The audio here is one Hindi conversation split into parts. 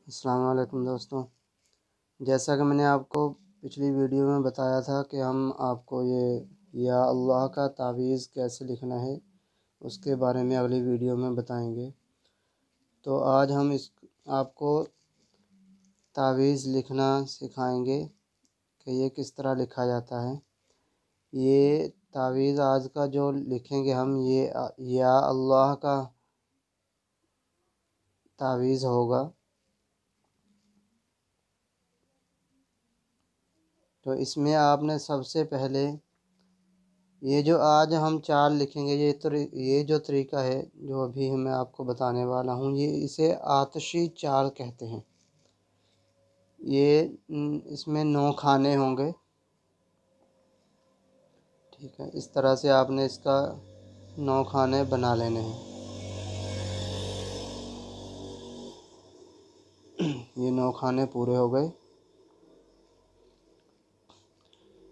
अस्सलाम वालेकुम दोस्तों। जैसा कि मैंने आपको पिछली वीडियो में बताया था कि हम आपको ये या अल्लाह का तावीज़ कैसे लिखना है उसके बारे में अगली वीडियो में बताएंगे। तो आज हम इस आपको तावीज़ लिखना सिखाएंगे कि ये किस तरह लिखा जाता है। ये तावीज़ आज का जो लिखेंगे हम ये या अल्लाह का तावीज़ होगा। तो इसमें आपने सबसे पहले ये जो आज हम चाल लिखेंगे ये जो तरीका है जो अभी मैं आपको बताने वाला हूँ ये इसे आतशी चाल कहते हैं। ये इसमें 9 खाने होंगे। ठीक है, इस तरह से आपने इसका 9 खाने बना लेने हैं। ये 9 खाने पूरे हो गए।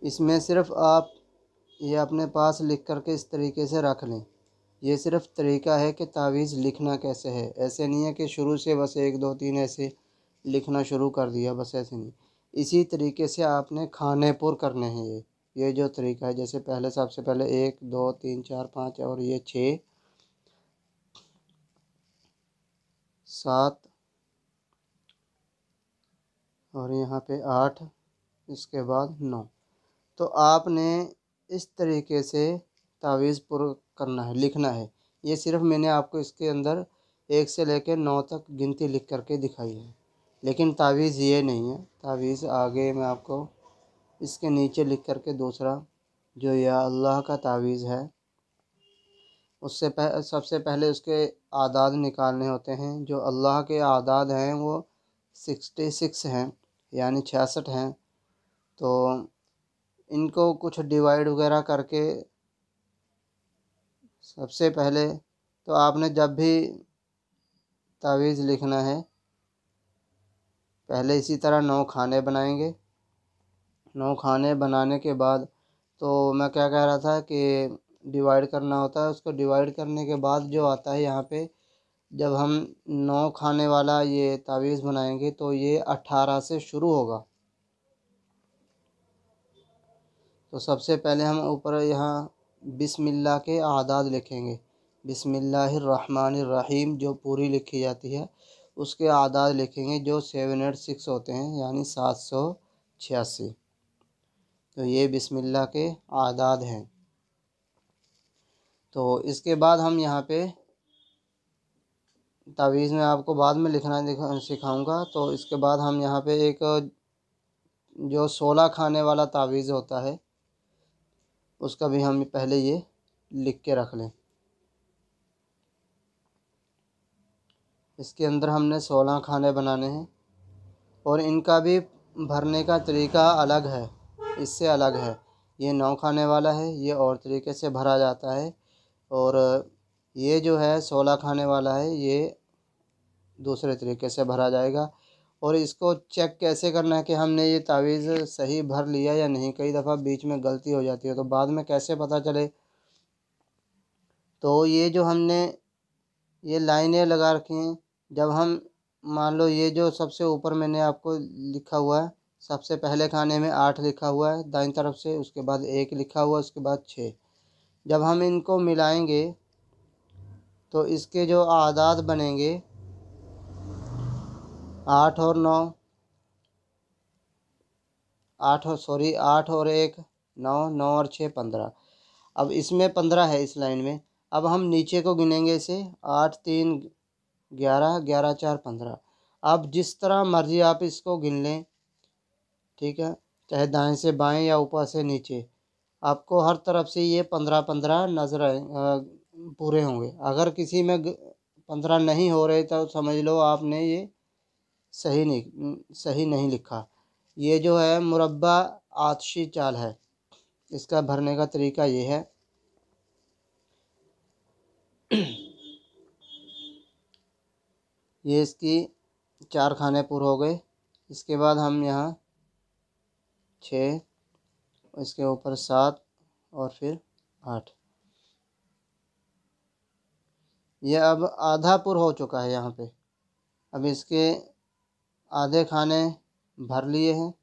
इसमें सिर्फ आप ये अपने पास लिख करके इस तरीके से रख लें। ये सिर्फ तरीका है कि तावीज़ लिखना कैसे है। ऐसे नहीं है कि शुरू से बस 1 2 3 ऐसे लिखना शुरू कर दिया, बस ऐसे नहीं। इसी तरीके से आपने खाने पुर करने हैं। ये जो तरीका है, जैसे पहले सबसे पहले 1 2 3 4 5 और ये 6 7 और यहाँ पे 8, इसके बाद 9। तो आपने इस तरीके से तावीज़ पुर करना है, लिखना है। ये सिर्फ मैंने आपको इसके अंदर 1 से लेकर 9 तक गिनती लिख करके दिखाई है, लेकिन तावीज़ ये नहीं है। तावीज़ आगे मैं आपको इसके नीचे लिख करके दूसरा जो या अल्लाह का तावीज़ है उससे सबसे पहले उसके आदाद निकालने होते हैं। जो अल्लाह के आदाद हैं वो 66 हैं, यानी 66 हैं। तो इनको कुछ डिवाइड वगैरह करके सबसे पहले तो आपने जब भी तावीज़ लिखना है पहले इसी तरह 9 खाने बनाएंगे। 9 खाने बनाने के बाद तो मैं क्या कह रहा था कि डिवाइड करना होता है। उसको डिवाइड करने के बाद जो आता है यहाँ पे, जब हम 9 खाने वाला ये तावीज़ बनाएंगे तो ये 18 से शुरू होगा। तो सबसे पहले हम ऊपर यहाँ बिस्मिल्लाह के आदाद लिखेंगे। बिस्मिल्लाहिर्रहमानिर्रहीम जो पूरी लिखी जाती है उसके आदाद लिखेंगे, जो 786 होते हैं, यानी 786। तो ये बिस्मिल्लाह के आदाद हैं। तो इसके बाद हम यहाँ पे तावीज़ में आपको बाद में लिखना सिखाऊंगा। तो इसके बाद हम यहाँ पे एक जो 16 खाने वाला तावीज़ होता है उसका भी हम पहले ये लिख के रख लें। इसके अंदर हमने 16 खाने बनाने हैं और इनका भी भरने का तरीका अलग है, इससे अलग है। ये 9 खाने वाला है, ये और तरीके से भरा जाता है। और ये जो है 16 खाने वाला है, ये दूसरे तरीके से भरा जाएगा। और इसको चेक कैसे करना है कि हमने ये तावीज़ सही भर लिया या नहीं। कई दफ़ा बीच में गलती हो जाती है, तो बाद में कैसे पता चले। तो ये जो हमने ये लाइनें लगा रखी हैं, जब हम मान लो ये जो सबसे ऊपर मैंने आपको लिखा हुआ है, सबसे पहले खाने में 8 लिखा हुआ है दाईं तरफ से, उसके बाद 1 लिखा हुआ है, उसके बाद 6। जब हम इनको मिलाएंगे तो इसके जो आदाद बनेंगे 8 और 9, 8 और 1 9, 9 और 6 15। अब इसमें 15 है इस लाइन में। अब हम नीचे को गिनेंगे इसे 8 3 11, 11 4 15। अब जिस तरह मर्जी आप इसको गिन लें, ठीक है, चाहे दाएं से बाएं या ऊपर से नीचे, आपको हर तरफ से ये 15 15 नजर पूरे होंगे। अगर किसी में 15 नहीं हो रहे तो समझ लो आपने ये सही नहीं लिखा। ये जो है मुरब्बा आतशी चाल है, इसका भरने का तरीका ये है। ये इसकी 4 खाने पूरे हो गए। इसके बाद हम यहाँ 6, इसके ऊपर 7 और फिर 8। ये अब आधा पुर हो चुका है यहाँ पे। अब इसके आधे खाने भर लिए हैं,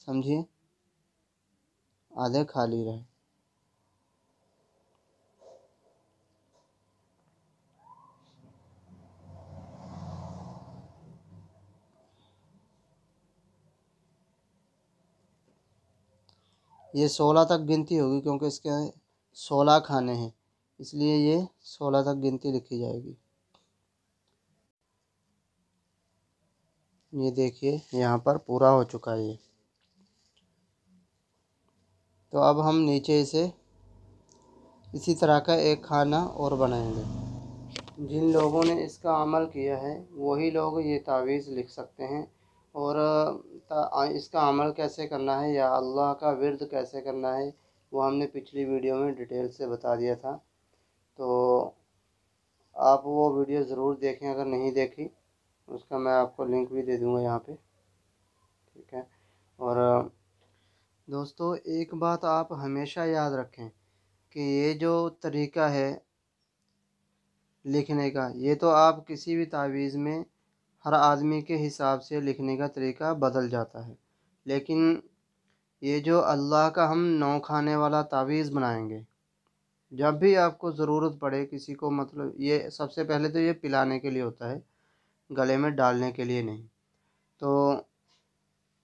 समझिए, आधे खाली रहे। ये 16 तक गिनती होगी क्योंकि इसके 16 खाने हैं, इसलिए ये 16 तक गिनती लिखी जाएगी। ये देखिए यहाँ पर पूरा हो चुका है ये। तो अब हम नीचे इसे इसी तरह का एक खाना और बनाएंगे। जिन लोगों ने इसका अमल किया है वही लोग ये तावीज़ लिख सकते हैं। और इसका अमल कैसे करना है या अल्लाह का विर्द कैसे करना है वो हमने पिछली वीडियो में डिटेल से बता दिया था। तो आप वो वीडियो ज़रूर देखें, अगर नहीं देखी उसका मैं आपको लिंक भी दे दूँगा यहाँ पे, ठीक है। और दोस्तों एक बात आप हमेशा याद रखें कि ये जो तरीका है लिखने का, ये तो आप किसी भी तावीज़ में हर आदमी के हिसाब से लिखने का तरीका बदल जाता है, लेकिन ये जो अल्लाह का हम 9 खाने वाला तावीज़ बनाएंगे, जब भी आपको ज़रूरत पड़े किसी को, मतलब ये सबसे पहले तो ये पिलाने के लिए होता है, गले में डालने के लिए नहीं। तो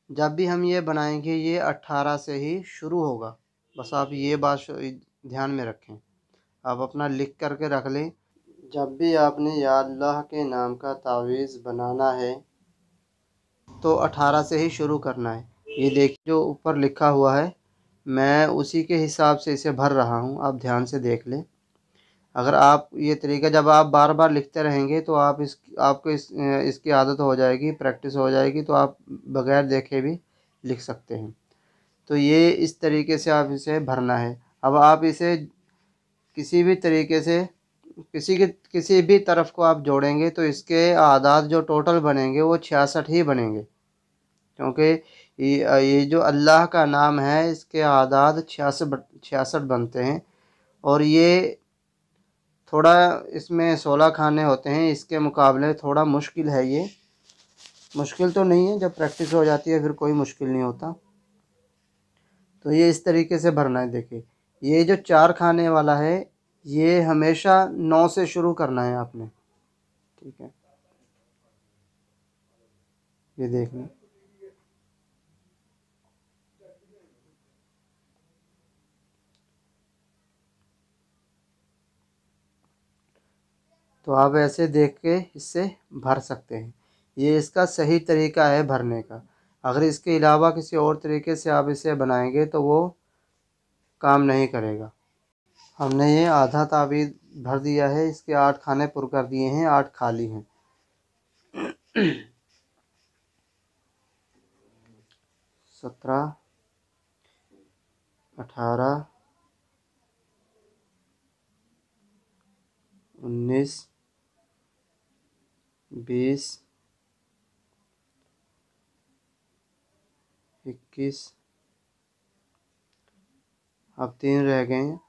जब भी हम ये बनाएंगे ये 18 से ही शुरू होगा, बस आप ये बात ध्यान में रखें, आप अपना लिख करके रख लें। जब भी आपने या अल्लाह के नाम का तावीज़ बनाना है तो 18 से ही शुरू करना है। ये देखिए जो ऊपर लिखा हुआ है, मैं उसी के हिसाब से इसे भर रहा हूँ, आप ध्यान से देख लें। अगर आप ये तरीका जब आप बार बार लिखते रहेंगे तो आपको इसकी आदत हो जाएगी, प्रैक्टिस हो जाएगी, तो आप बग़ैर देखे भी लिख सकते हैं। तो ये इस तरीके से आप इसे भरना है। अब आप इसे किसी भी तरीके से किसी भी तरफ को आप जोड़ेंगे तो इसके आदाद जो टोटल बनेंगे वो 66 ही बनेंगे, क्योंकि ये जो अल्लाह का नाम है इसके आदाद 66 बनते हैं। और ये थोड़ा इसमें 16 खाने होते हैं, इसके मुकाबले थोड़ा मुश्किल है। ये मुश्किल तो नहीं है, जब प्रैक्टिस हो जाती है फिर कोई मुश्किल नहीं होता। तो ये इस तरीके से भरना है। देखिए ये जो 4 खाने वाला है ये हमेशा 9 से शुरू करना है आपने, ठीक है। ये देख लें, तो आप ऐसे देख के इससे भर सकते हैं। ये इसका सही तरीका है भरने का। अगर इसके अलावा किसी और तरीके से आप इसे बनाएंगे तो वो काम नहीं करेगा। हमने ये आधा तावीज़ भर दिया है, इसके 8 खाने पुर कर दिए हैं, 8 खाली हैं। 17, 18, 19, 20, 21, अब 3 रह गए हैं।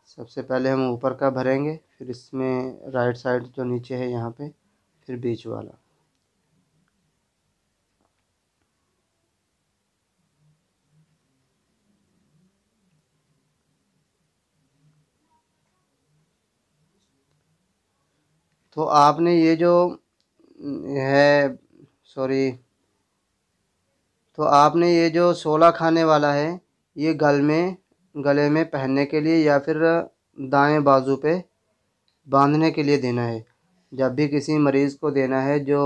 सबसे पहले हम ऊपर का भरेंगे, फिर इसमें राइट साइड जो नीचे है यहाँ पे, फिर बीच वाला। तो आपने ये जो है, सॉरी, तो आपने ये जो 16 खाने वाला है ये गले में पहनने के लिए या फिर दाएं बाजू पे बांधने के लिए देना है। जब भी किसी मरीज़ को देना है जो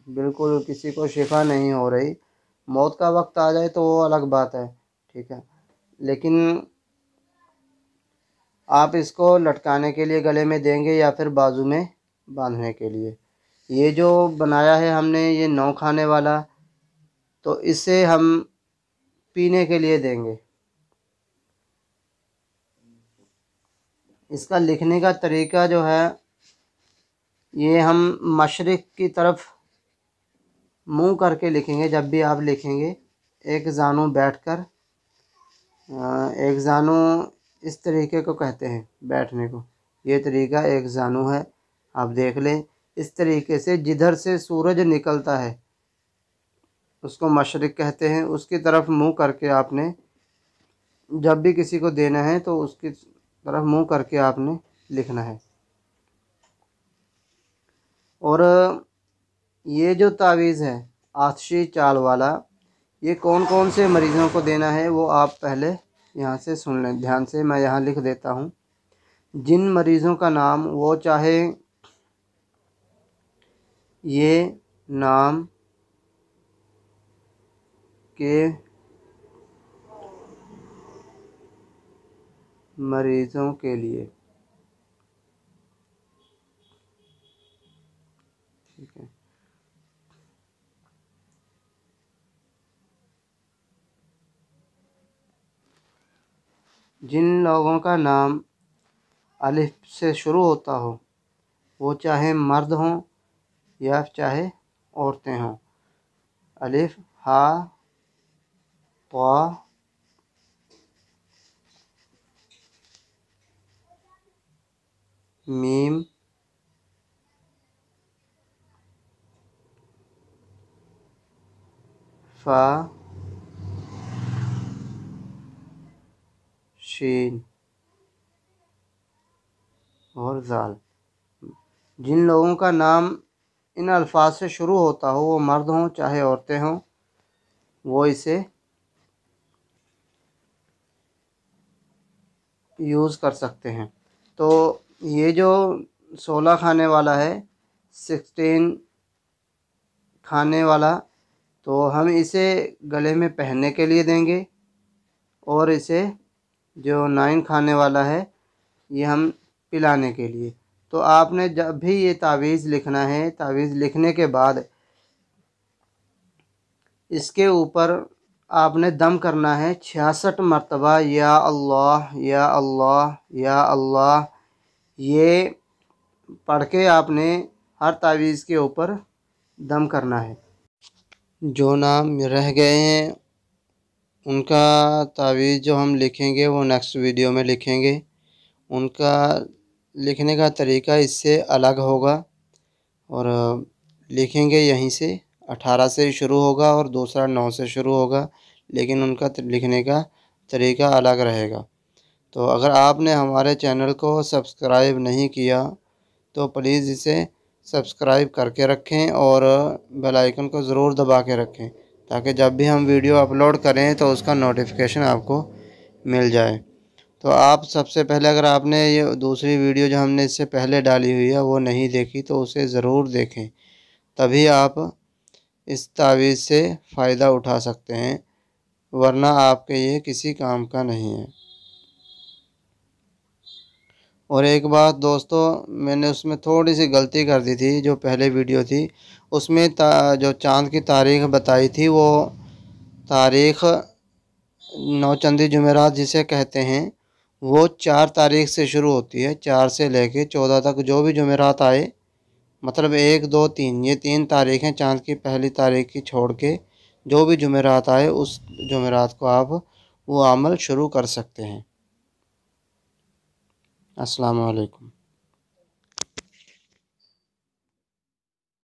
बिल्कुल किसी को शिफा नहीं हो रही, मौत का वक्त आ जाए तो वो अलग बात है, ठीक है, लेकिन आप इसको लटकाने के लिए गले में देंगे या फिर बाजू में बांधने के लिए। ये जो बनाया है हमने ये 9 खाने वाला, तो इसे हम पीने के लिए देंगे। इसका लिखने का तरीका जो है, ये हम मशरिक़ की तरफ मुंह करके लिखेंगे। जब भी आप लिखेंगे एक जानू बैठकर, एक जानू इस तरीके को कहते हैं बैठने को, ये तरीका एक जानू है, आप देख लें। इस तरीके से जिधर से सूरज निकलता है उसको मशरिक़ कहते हैं, उसकी तरफ मुंह करके आपने जब भी किसी को देना है तो उसकी तरफ मुंह करके आपने लिखना है। और ये जो तावीज़ है आतिशी चाल वाला, ये कौन कौन से मरीज़ों को देना है वो आप पहले यहाँ से सुन लें ध्यान से। मैं यहाँ लिख देता हूँ। जिन मरीज़ों का नाम वो चाहे ये नाम के मरीज़ों के लिए, ठीक है, जिन लोगों का नाम अलिफ से शुरू होता हो वो चाहे मर्द हों या चाहे औरतें हों, अलिफ हा ता मीम फा शीन और ज़ाल। जिन लोगों का नाम इन अल्फाज से शुरू होता हो वो मर्द हों चाहे औरतें हों, वो इसे यूज़ कर सकते हैं। तो ये जो 16 खाने वाला है, 16 खाने वाला, तो हम इसे गले में पहनने के लिए देंगे, और इसे जो 9 खाने वाला है ये हम पिलाने के लिए। तो आपने जब भी ये तावीज़ लिखना है, तावीज़ लिखने के बाद इसके ऊपर आपने दम करना है 66 मरतबा, या अल्लाह या अल्लाह या अल्लाह, ये पढ़ के आपने हर तावीज़ के ऊपर दम करना है। जो नाम रह गए हैं उनका तावीज़ जो हम लिखेंगे वो नेक्स्ट वीडियो में लिखेंगे। उनका लिखने का तरीका इससे अलग होगा, और लिखेंगे यहीं से 18 से शुरू होगा और दूसरा 9 से शुरू होगा, लेकिन उनका लिखने का तरीका अलग रहेगा। तो अगर आपने हमारे चैनल को सब्सक्राइब नहीं किया तो प्लीज़ इसे सब्सक्राइब करके रखें और बेल आइकन को ज़रूर दबा के रखें, ताकि जब भी हम वीडियो अपलोड करें तो उसका नोटिफिकेशन आपको मिल जाए। तो आप सबसे पहले, अगर आपने ये दूसरी वीडियो जो हमने इससे पहले डाली हुई है वो नहीं देखी तो उसे ज़रूर देखें, तभी आप इस तावीज़ से फ़ायदा उठा सकते हैं, वरना आपके ये किसी काम का नहीं है। और एक बात दोस्तों, मैंने उसमें थोड़ी सी गलती कर दी थी। जो पहले वीडियो थी उसमें जो चाँद की तारीख़ बताई थी वो तारीख़ नौचंदी जुमेरात जिसे कहते हैं वो 4 तारीख़ से शुरू होती है। 4 से लेके 14 तक जो भी जुमेरात आए, मतलब 1, 2, 3, ये 3 तारीख़ें चाँद की पहली तारीख़ की छोड़ के जो भी जुमेरात आए उस जुमेरात को आप वो अमल शुरू कर सकते हैं। अस्सलाम वालेकुम।